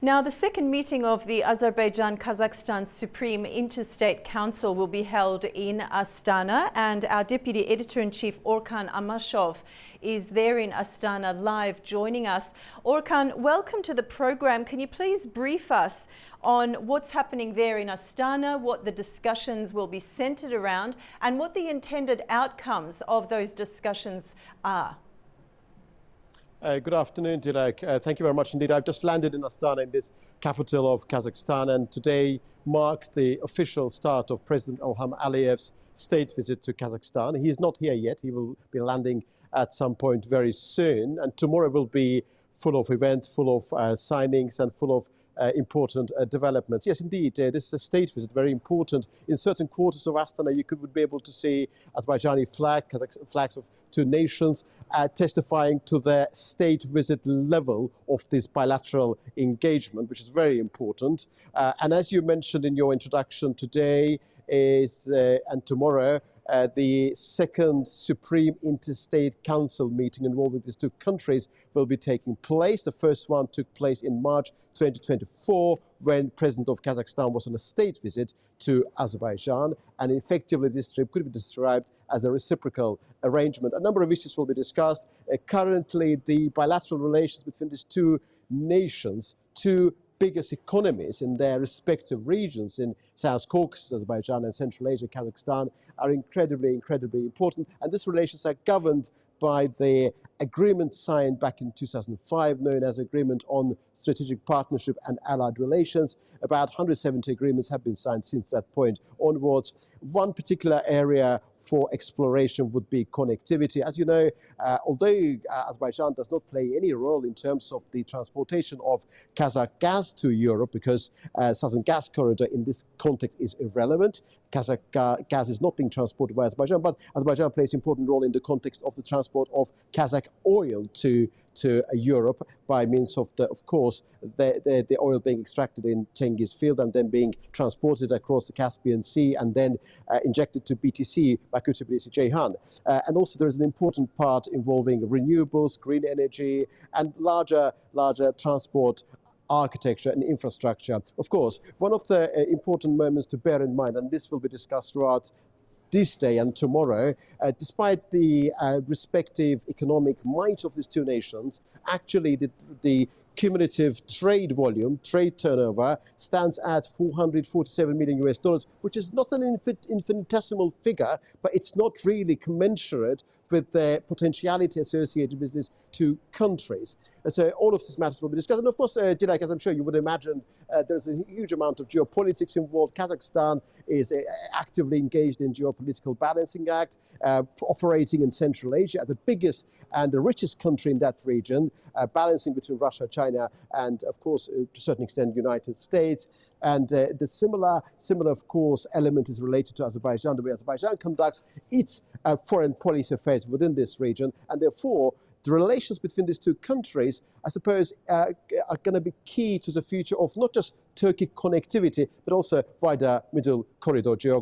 Now, the second meeting of the Azerbaijan-Kazakhstan Supreme Interstate Council will be held in Astana, and our Deputy Editor-in-Chief Orkan Amashov is there in Astana live joining us. Orkan, welcome to the program. Can you please brief us on what's happening there in Astana, what the discussions will be centered around, and what the intended outcomes of those discussions are? Good afternoon, Dilek. Thank you very much indeed. I've just landed in Astana, in this capital of Kazakhstan, and today marks the official start of President Ilham Aliyev's state visit to Kazakhstan. He is not here yet. He will be landing at some point very soon, and tomorrow will be full of events, full of signings, and full of important developments. Yes, indeed, this is a state visit, very important. In certain quarters of Astana, you would be able to see Azerbaijani flags of two nations testifying to the state visit level of this bilateral engagement, which is very important. And as you mentioned in your introduction, today is and tomorrow, the second Supreme Interstate Council meeting involving these two countries will be taking place. The first one took place in March 2024 when President of Kazakhstan was on a state visit to Azerbaijan. And effectively, this trip could be described as a reciprocal arrangement. A number of issues will be discussed. Currently, the bilateral relations between these two nations, two biggest economies in their respective regions in South Caucasus, Azerbaijan, and Central Asia, Kazakhstan, are incredibly important. And these relations are governed by the agreement signed back in 2005, known as Agreement on Strategic Partnership and Allied Relations. About 170 agreements have been signed since that point onwards. One particular area for exploration would be connectivity. As you know, although Azerbaijan does not play any role in terms of the transportation of Kazakh gas to Europe, because Southern Gas Corridor in this context is irrelevant. Kazakh gas is not being transported by Azerbaijan, but Azerbaijan plays an important role in the context of the transport of Kazakh oil to Europe by means of the oil being extracted in Tengiz field and then being transported across the Caspian Sea and then injected to BTC, Baku Tbilisi Ceyhan. And also there is an important part involving renewables, green energy, and larger transport architecture and infrastructure. Of course, one of the important moments to bear in mind, and this will be discussed throughout this day and tomorrow, despite the respective economic might of these two nations, actually the cumulative trade volume, trade turnover, stands at $447 million, which is not an infinitesimal figure, but it's not really commensurate with the potentiality associated with these two countries. And so all of these matters will be discussed. And of course, Dilek, as I'm sure you would imagine, there's a huge amount of geopolitics involved. Kazakhstan is actively engaged in geopolitical balancing act, operating in Central Asia, the biggest and the richest country in that region, balancing between Russia, China, and of course, to a certain extent, United States. And the similar, of course, element is related to Azerbaijan, the way Azerbaijan conducts its foreign policy affairs within this region, and therefore the relations between these two countries, I suppose, are going to be key to the future of not just Turkey connectivity, but also wider Middle Corridor geography.